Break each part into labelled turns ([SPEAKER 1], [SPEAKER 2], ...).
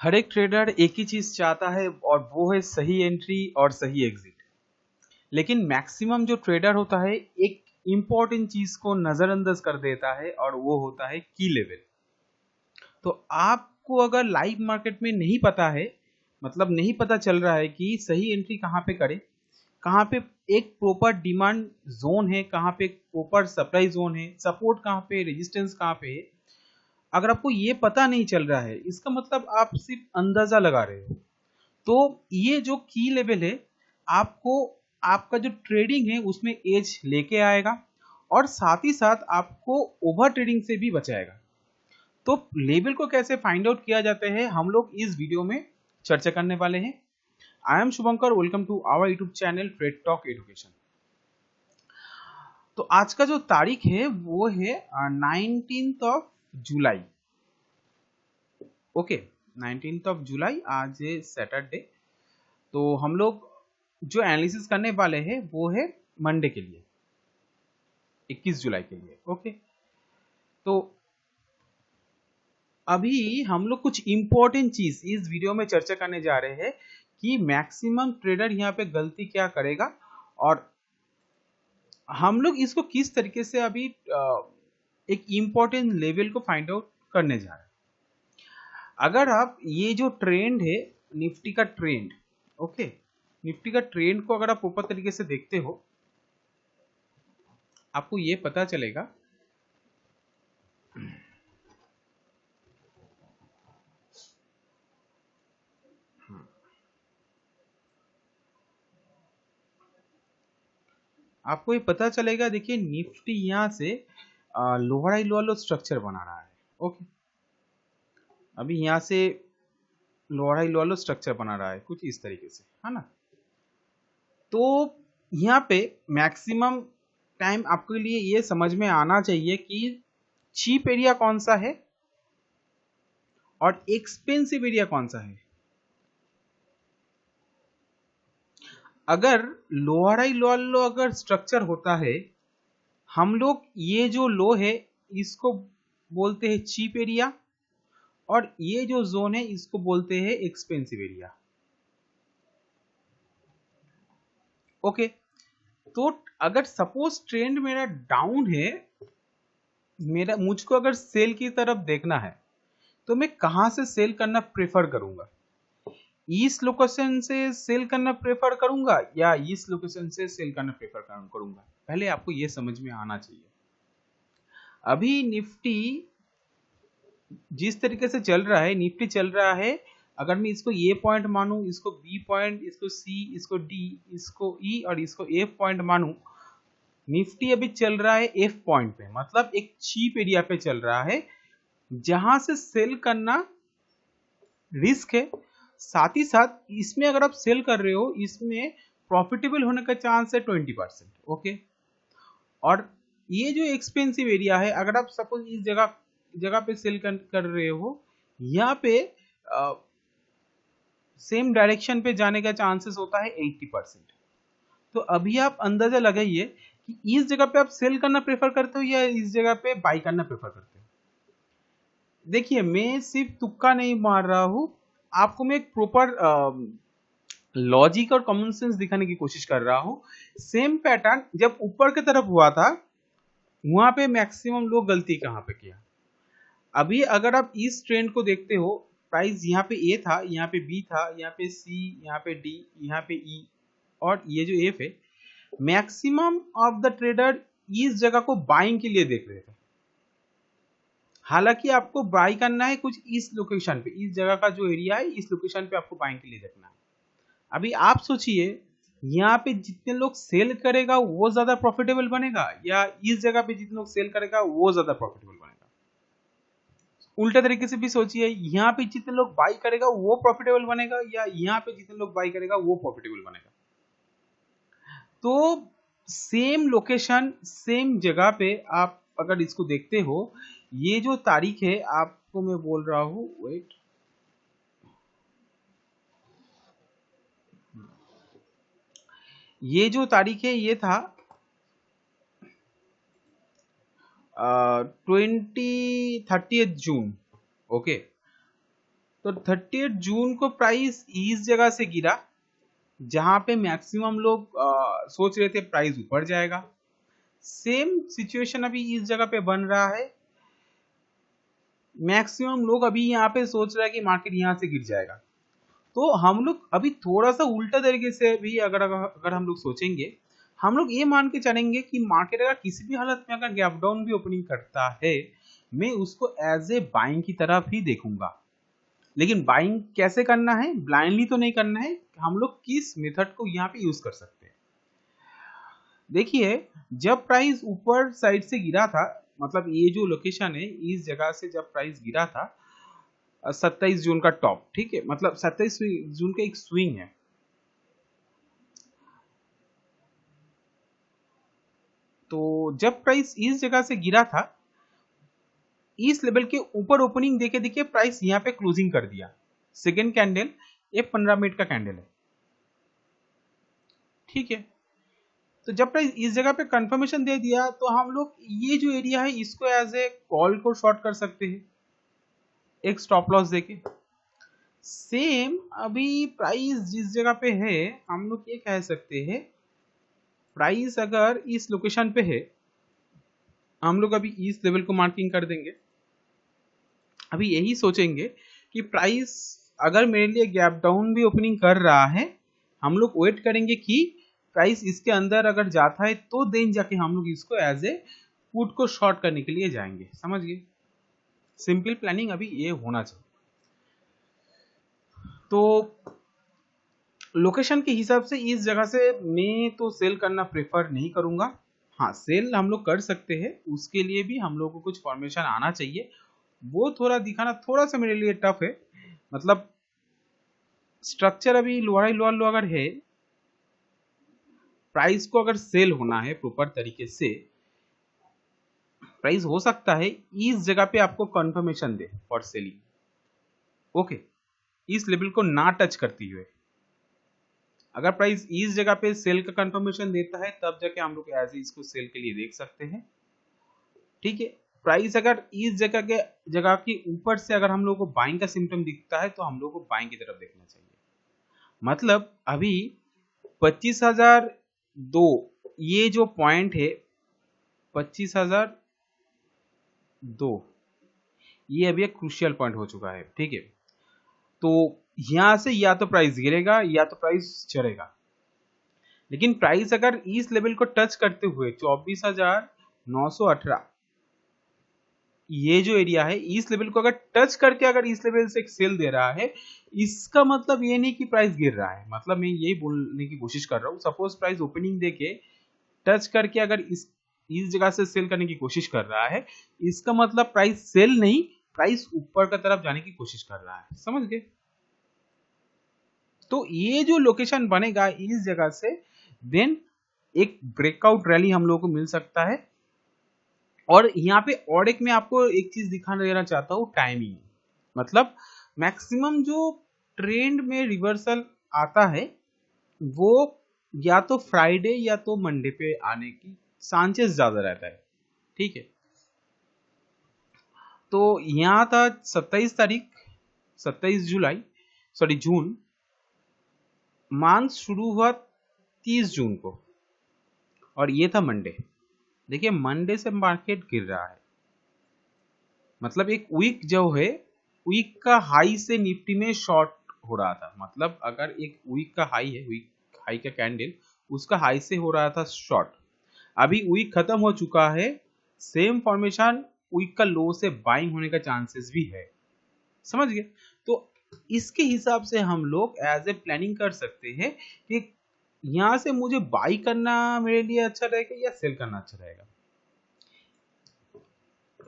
[SPEAKER 1] हर एक ट्रेडर एक ही चीज चाहता है और वो है सही एंट्री और सही एग्जिट। लेकिन मैक्सिमम जो ट्रेडर होता है एक इंपॉर्टेंट चीज को नजरअंदाज कर देता है और वो होता है की लेवल। तो आपको अगर लाइव मार्केट में नहीं पता है, मतलब नहीं पता चल रहा है कि सही एंट्री कहाँ पे करें, कहाँ पे एक प्रॉपर डिमांड जोन है, कहाँ पे एक प्रॉपर सप्लाई जोन है, सपोर्ट कहाँ पे, रेजिस्टेंस कहाँ पे है, अगर आपको ये पता नहीं चल रहा है इसका मतलब आप सिर्फ अंदाजा लगा रहे हो। तो ये जो की लेवल है आपको आपका जो ट्रेडिंग है उसमें एज लेके आएगा और साथ ही साथ आपको ओवर ट्रेडिंग से भी बचाएगा। तो लेवल को कैसे फाइंड आउट किया जाता है हम लोग इस वीडियो में चर्चा करने वाले हैं। I am Shubhankar, welcome to our YouTube channel trade talk education. तो आज का जो तारीख है वो है 19th of July. Okay, 19th of July, आज है सैटरडे। तो हम लोग जो एनालिसिस करने वाले हैं वो है मंडे के लिए, 21 जुलाई के लिए। ओके, तो अभी हम लोग कुछ इंपॉर्टेंट चीज इस वीडियो में चर्चा करने जा रहे हैं कि मैक्सिमम ट्रेडर यहाँ पे गलती क्या करेगा और हम लोग इसको किस तरीके से अभी एक इंपॉर्टेंट लेवल को फाइंड आउट करने जा रहे हैं। अगर आप ये जो ट्रेंड है निफ्टी का ट्रेंड, ओके, निफ्टी का ट्रेंड को अगर आप प्रॉपर तरीके से देखते हो आपको ये पता चलेगा आपको ये पता चलेगा। देखिए निफ्टी यहां से लोअर हाई लोअर लो स्ट्रक्चर बना रहा है। ओके, अभी यहां से लोअर हाई लोअर लो स्ट्रक्चर बना रहा है कुछ इस तरीके से, है ना। तो यहाँ पे मैक्सिमम टाइम आपके लिए ये समझ में आना चाहिए कि चीप एरिया कौन सा है और एक्सपेंसिव एरिया कौन सा है। अगर लोअर हाई लोअर लो अगर स्ट्रक्चर होता है, हम लोग ये जो लो है इसको बोलते हैं चीप एरिया और ये जो जोन है इसको बोलते हैं एक्सपेंसिव एरिया। ओके, तो अगर सपोज ट्रेंड मेरा डाउन है, मेरा मुझको अगर सेल की तरफ देखना है तो मैं कहां से सेल करना प्रेफर करूंगा? इस लोकेशन से सेल करना प्रेफर करूंगा या इस लोकेशन से सेल करना प्रेफर करूंगा? पहले आपको यह समझ में आना चाहिए। अभी निफ्टी जिस तरीके से चल रहा है, निफ्टी चल रहा है, अगर मैं इसको ए पॉइंट मानूं, इसको बी पॉइंट, इसको सी, इसको डी, इसको ई और इसको एफ पॉइंट मानूं, निफ्टी अभी चल रहा है एफ पॉइंट पे, मतलब एक चीप एरिया पे चल रहा है जहां से सेल करना रिस्क है। साथ ही साथ इसमें अगर आप सेल कर रहे हो इसमें प्रॉफिटेबल होने का चांस है 20%। ओके, और ये जो एक्सपेंसिव एरिया है, अगर आप सपोज इस जगह जगह पे सेल कर रहे हो, यहाँ पे सेम डायरेक्शन पे जाने का चांसेस होता है 80%। तो अभी आप अंदाजा लगाइए कि इस जगह पे आप सेल करना प्रेफर करते हो या इस जगह पे बाई करना प्रेफर करते हो। देखिए मैं सिर्फ तुक्का नहीं मार रहा हूं, आपको मैं एक प्रॉपर लॉजिक और कॉमन सेंस दिखाने की कोशिश कर रहा हूं। सेम पैटर्न जब ऊपर की तरफ हुआ था वहां पे मैक्सिमम लोग गलती कहां पे किया। अभी अगर आप इस ट्रेंड को देखते हो, प्राइस यहाँ पे ए था, यहाँ पे बी था, यहाँ पे सी, यहाँ पे डी, यहाँ पे ई और ये जो एफ है, मैक्सिमम ऑफ द ट्रेडर इस जगह को बाइंग के लिए देख रहे थे। हालांकि आपको बाई करना है कुछ इस लोकेशन पे, इस जगह का जो एरिया है इस लोकेशन पे आपको बाइंग के लिए देखना है। अभी आप सोचिए यहाँ पे जितने लोग सेल करेगा वो ज्यादा प्रॉफिटेबल बनेगा या इस जगह पे जितने लोग सेल करेगा वो ज्यादा प्रॉफिटेबल बनेगा? उल्टा तरीके से भी सोचिए, यहाँ पे जितने लोग बाई करेगा वो प्रॉफिटेबल बनेगा या यहाँ पे जितने लोग बाई करेगा वो प्रॉफिटेबल बनेगा? तो सेम लोकेशन सेम जगह पे आप अगर इसको देखते हो, ये जो तारीख है आपको मैं बोल रहा हूं, वेट, ये जो तारीख है ये था 30 जून। ओके, तो 30 जून को प्राइस इस जगह से गिरा जहां पे मैक्सिमम लोग सोच रहे थे प्राइस ऊपर जाएगा। सेम सिचुएशन अभी इस जगह पे बन रहा है। मैक्सिमम लोग अभी यहाँ पे सोच रहा है कि मार्केट यहाँ से गिर जाएगा। तो हम लोग अभी थोड़ा सा उल्टा तरीके से भी अगर हम लोग सोचेंगे, हम लोग ये मान के चलेंगे कि मार्केट अगर किसी भी हालत में अगर गैप डाउन भी ओपनिंग करता है, मैं उसको एज ए बाइंग की तरफ ही देखूंगा। लेकिन बाइंग कैसे करना है, ब्लाइंडली तो नहीं करना है। हम लोग किस मेथड को यहाँ पे यूज कर सकते हैं, देखिए जब प्राइस ऊपर साइड से गिरा था, मतलब ये जो लोकेशन है इस जगह से जब प्राइस गिरा था 27 जून का टॉप, ठीक है, मतलब 27 जून का एक स्विंग है। तो जब प्राइस इस जगह से गिरा था, इस लेवल के ऊपर ओपनिंग देके देखिए प्राइस यहाँ पे क्लोजिंग कर दिया। सेकेंड कैंडल ये 15 मिनट का कैंडल है, ठीक है। तो जब प्राइस इस जगह पे कंफर्मेशन दे दिया तो हम लोग ये जो एरिया है इसको एज ए कॉल को शॉर्ट कर सकते हैं एक स्टॉप लॉस देके। सेम अभी प्राइस जिस जगह पे है हम लोग ये कह सकते हैं, प्राइस अगर इस लोकेशन पे है हम लोग अभी इस लेवल को मार्किंग कर देंगे। अभी यही सोचेंगे कि प्राइस अगर मेरे लिए गैप डाउन भी ओपनिंग कर रहा है, हम लोग वेट करेंगे कि प्राइस इसके अंदर अगर जाता है तो देन जाके हम लोग इसको एज ए पुट को शॉर्ट करने के लिए जाएंगे। समझ गए, सिंपल प्लानिंग अभी ये होना चाहिए। तो लोकेशन के हिसाब से इस जगह से मैं तो सेल करना प्रेफर नहीं करूंगा। हाँ, सेल हम लोग कर सकते हैं, उसके लिए भी हम लोग को कुछ फॉर्मेशन आना चाहिए। वो थोड़ा दिखाना थोड़ा सा मेरे लिए टफ है, मतलब स्ट्रक्चर अभी लोअर लो अगर है, प्राइस को अगर सेल होना है प्रॉपर तरीके से, प्राइस हो सकता है इस जगह पे आपको confirmation they for selling, okay, इस लेवल को ना टच करती हुए। अगर प्राइस इस जगह पे सेल का कंफर्मेशन देता है तब जाके हम लोग ऐसे इसको सेल के लिए देख सकते हैं, ठीक है। प्राइस अगर इस जगह के ऊपर से अगर हम लोग को बाइंग का सिम्टम दिखता है तो हम लोग को बाइंग की तरफ देखना चाहिए। मतलब अभी 25,002 ये जो पॉइंट है 25,002 ये अभी एक क्रूशियल पॉइंट हो चुका है, ठीक है। तो यहां से या तो प्राइस गिरेगा या तो प्राइस चढ़ेगा। लेकिन प्राइस अगर इस लेवल को टच करते हुए 24,918 ये जो एरिया है इस लेवल को अगर टच करके अगर इस लेवल से एक सेल दे रहा है, इसका मतलब ये नहीं कि प्राइस गिर रहा है। मतलब मैं यही बोलने की कोशिश कर रहा हूँ, सपोज प्राइस ओपनिंग देके टच करके अगर इस जगह से सेल करने की कोशिश कर रहा है, इसका मतलब प्राइस सेल नहीं, प्राइस ऊपर का तरफ जाने की कोशिश कर रहा है। समझ गए? तो ये जो लोकेशन बनेगा इस जगह से, देन एक ब्रेकआउट रैली हम लोगों को मिल सकता है। और यहाँ पे और एक मैं आपको एक चीज दिखा देना चाहता हूँ, टाइमिंग। मतलब मैक्सिमम जो ट्रेंड में रिवर्सल आता है वो या तो फ्राइडे या तो मंडे पे आने की चांसेस ज्यादा रहता है, ठीक है। तो यहाँ था 27 तारीख 27 जुलाई सॉरी जून, मंथ शुरू हुआ 30 जून को और ये था मंडे। देखिए मंडे से मार्केट गिर रहा है, मतलब एक वीक जो है वीक का हाई से निफ्टी में शॉर्ट हो रहा था। मतलब अगर एक वीक का हाई है, वीक हाई का कैंडल उसका हाई से हो रहा था शॉर्ट, अभी वीक खत्म हो चुका है, सेम फॉर्मेशन वीक का लो से बाइंग होने का चांसेस भी है। समझ गए? तो इसके हिसाब से हम लोग एज ए प्लानिंग कर सकते हैं कि यहां से मुझे बाई करना मेरे लिए अच्छा रहेगा या सेल करना अच्छा रहेगा।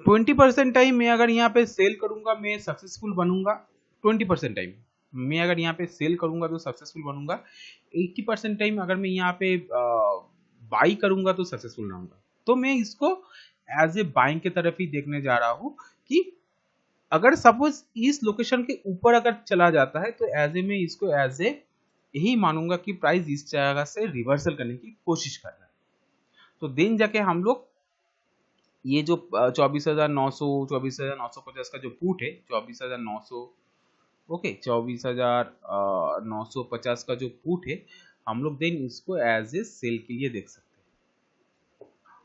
[SPEAKER 1] 20% टाइम मैं अगर यहाँ पे सेल करूंगा मैं सक्सेसफुल बनूंगा, 20% टाइम मैं अगर यहाँ पे सेल करूंगा तो सक्सेसफुल बनूंगा, 80% टाइम अगर मैं यहाँ पे बाई करूंगा तो सक्सेसफुल रहूंगा। तो मैं इसको एज ए बाइंग की तरफ ही देखने जा रहा हूँ कि अगर सपोज इस लोकेशन के ऊपर अगर चला जाता है तो एज ए मैं इसको एज ए यही मानूंगा कि प्राइस इस जगह से रिवर्सल करने की कोशिश कर रहा है। तो दिन जाके हम लोग ये जो 24,900 24,950 का जो पुट है 24,900 ओके 24,950 का जो पुट है हम लोग देन इसको एज ए सेल के लिए देख सकते हैं।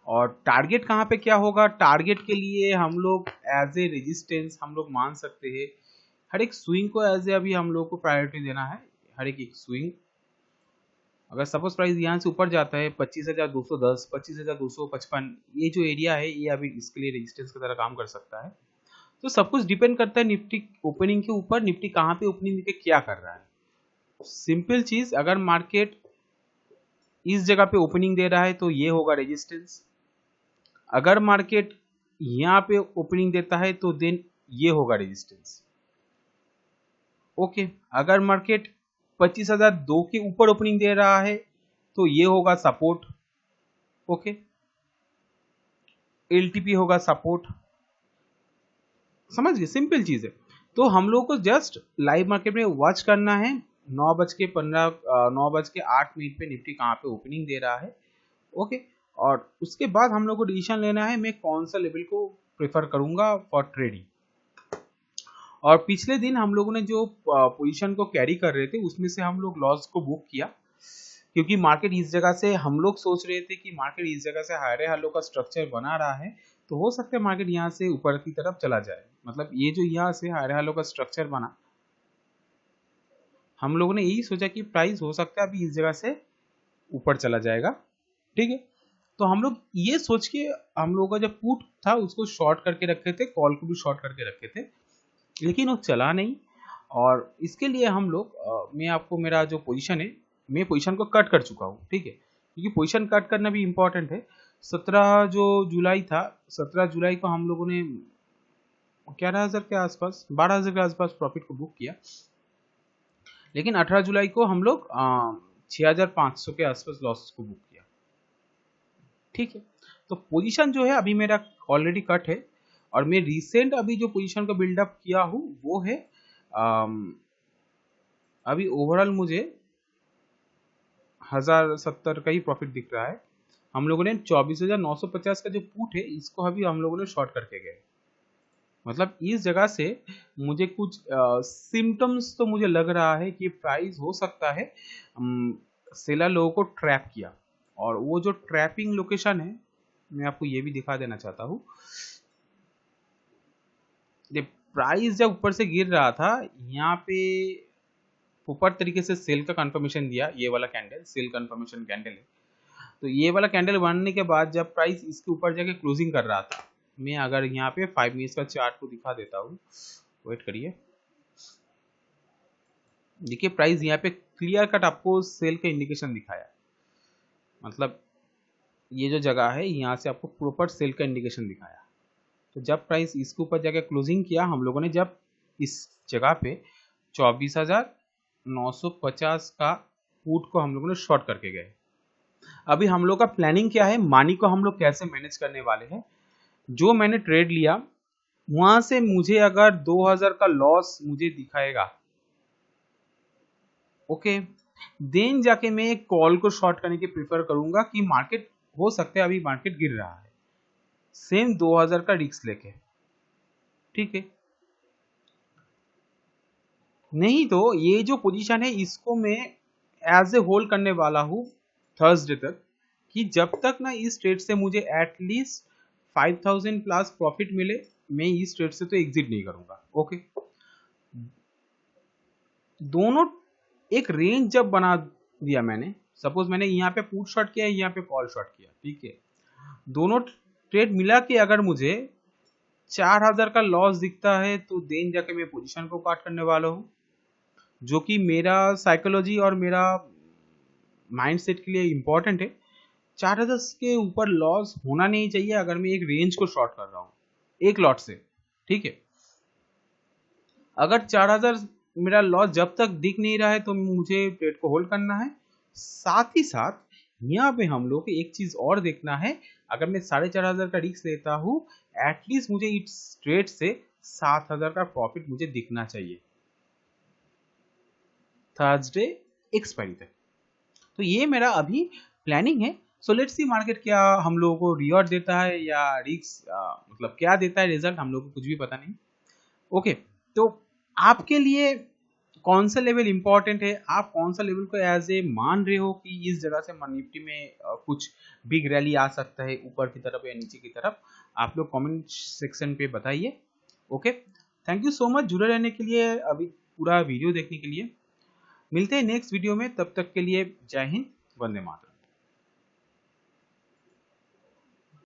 [SPEAKER 1] और टारगेट कहाँ पे क्या होगा, टारगेट के लिए हम लोग एज ए रेजिस्टेंस हम लोग मान सकते हैं। हर एक स्विंग को एज ए अभी हम लोग को प्रायोरिटी देना है। हर एक स्विंग अगर सपोज प्राइस यहाँ से ऊपर जाता है 25,210, 25,255, ये जो एरिया है ये अभी इसके लिए रेजिस्टेंस की तरह काम कर सकता है। तो सब कुछ डिपेंड करता है निफ्टी ओपनिंग के ऊपर, निफ्टी कहाँ पे ओपनिंग देके क्या कर रहा है। सिंपल चीज, अगर मार्केट इस जगह पे ओपनिंग दे रहा है तो ये होगा रेजिस्टेंस। अगर मार्केट यहाँ पे ओपनिंग देता है तो देन ये होगा रेजिस्टेंस। ओके, अगर मार्केट 25,002 के ऊपर ओपनिंग दे रहा है तो ये होगा सपोर्ट। ओके, एलटीपी होगा सपोर्ट। समझ गए, सिंपल चीज है। तो हम लोग को जस्ट लाइव मार्केट में वॉच करना है 9:08 पे निफ्टी कहाँ पे ओपनिंग दे रहा है। ओके, और उसके बाद हम लोग को डिसीजन लेना है मैं कौन सा लेवल को प्रेफर करूंगा फॉर ट्रेडिंग। और पिछले दिन हम लोगों ने जो पोजीशन को कैरी कर रहे थे उसमें से हम लोग लॉस को बुक किया, क्योंकि मार्केट इस जगह से हम लोग सोच रहे थे कि मार्केट इस जगह से हायर हाई लो का स्ट्रक्चर बना रहा है तो हो सकता है मार्केट यहाँ से ऊपर की तरफ चला जाए। मतलब ये जो यहाँ से हायर हाई लो का स्ट्रक्चर बना, हम लोगों ने यही सोचा कि प्राइस हो सकता है अभी इस जगह से ऊपर चला जाएगा। ठीक है, तो हम लोग ये सोच के हम लोगों का जो पुट था उसको शॉर्ट करके रखे थे, कॉल को भी शॉर्ट करके रखे थे, लेकिन वो चला नहीं। और इसके लिए हम लोग मैं आपको मेरा जो पोजीशन है, मैं पोजीशन को कट कर चुका हूँ। ठीक है, क्योंकि पोजीशन कट करना भी इम्पोर्टेंट है। 17 जो जुलाई था, 17 जुलाई को हम लोगों ने 11,000 के आसपास, 12,000 के आसपास प्रॉफिट को बुक किया, लेकिन 18 जुलाई को हम लोग 6,500 के आसपास लॉस को बुक किया। ठीक है, तो पोजीशन जो है अभी मेरा ऑलरेडी कट है। और मैं रिसेंट अभी जो पोजीशन को बिल्डअप किया हूँ वो है अभी ओवरऑल मुझे 1,070 का ही प्रॉफिट दिख रहा है। हम लोगों ने 24,950 का जो पुट है इसको अभी हम लोगों ने शॉर्ट करके गए। मतलब इस जगह से मुझे कुछ सिम्टम्स तो मुझे लग रहा है कि प्राइस हो सकता है सेलर लोगों को ट्रैप किया। और वो जो ट्रैपिंग लोकेशन है मैं आपको ये भी दिखा देना चाहता हूँ। प्राइस जब ऊपर से गिर रहा था यहाँ पे ऊपर तरीके से सेल का कंफर्मेशन दिया, ये वाला कैंडल सेल कंफर्मेशन कैंडल है। तो ये वाला कैंडल बनने के बाद जब प्राइस इसके ऊपर जाके क्लोजिंग कर रहा था, मैं अगर यहाँ पे 5 मिनट्स का चार्ट को दिखा देता हूँ, वेट करिए। देखिए प्राइस यहाँ पे क्लियर कट आपको सेल का इंडिकेशन दिखाया। मतलब ये जो जगह है यहाँ से आपको प्रॉपर सेल का इंडिकेशन दिखाया। तो जब प्राइस इसके ऊपर जाके क्लोजिंग किया, हम लोगों ने जब इस जगह पे 24,950 का पुट को हम लोगों ने शॉर्ट करके गए। अभी हम लोग का प्लानिंग क्या है, मनी को हम लोग कैसे मैनेज करने वाले हैं। जो मैंने ट्रेड लिया वहां से मुझे अगर 2,000 का लॉस मुझे दिखाएगा, ओके, देन जाके मैं एक कॉल को शॉर्ट करने के प्रेफर करूंगा कि मार्केट हो सकता है अभी मार्केट गिर रहा है, सेम 2,000 का रिस्क लेके। ठीक है, नहीं तो ये जो पोजीशन है इसको मैं एज ए होल्ड करने वाला हूँ थर्सडे तक, कि जब तक ना इस ट्रेड से मुझे एटलीस्ट 5,000 प्लस प्रॉफिट मिले मैं इस ट्रेड से तो एग्जिट नहीं करूंगा। ओके, दोनों एक रेंज जब बना दिया मैंने, सपोज मैंने यहाँ पे पुट शॉर्ट किया, यहाँ पे कॉल शॉर्ट किया, ठीक है, दोनों ट्रेड मिला के अगर मुझे 4,000 का लॉस दिखता है तो देन जाके मैं पोजीशन को काट करने वाला हूँ, जो कि मेरा साइकोलॉजी और मेरा माइंडसेट के लिए इंपॉर्टेंट है। 4,000 के ऊपर लॉस होना नहीं चाहिए अगर मैं एक रेंज को शॉर्ट कर रहा हूँ एक लॉट से। ठीक है, अगर 4,000 मेरा लॉस जब तक दिख नहीं रहा है तो मुझे ट्रेड को होल्ड करना है। साथ ही साथ यहाँ पे हम लोग एक चीज और देखना है, अगर मैं 4,500 का रिस्क लेता हूँ एटलीस्ट मुझे इस ट्रेड से 7,000 का प्रॉफिट मुझे दिखना चाहिए थर्सडे एक्सपायरी तक। तो ये मेरा अभी प्लानिंग है। सो लेट्स सी मार्केट क्या हम लोगों को रिवॉर्ड देता है या रिस्क मतलब क्या देता है रिजल्ट, हम लोगों को कुछ भी पता नहीं। ओके, तो आपके लिए कौन सा लेवल इंपॉर्टेंट है, आप कौन सा लेवल को एज ए मान रहे हो कि इस जगह से निफ्टी में कुछ बिग रैली आ सकता है ऊपर की तरफ या नीचे की तरफ, आप लोग कमेंट सेक्शन पे बताइए। Okay, thank you so much जुड़े रहने के लिए, अभी पूरा वीडियो देखने के लिए। मिलते हैं नेक्स्ट वीडियो में, तब तक के लिए जय हिंद, वंदे मातरम।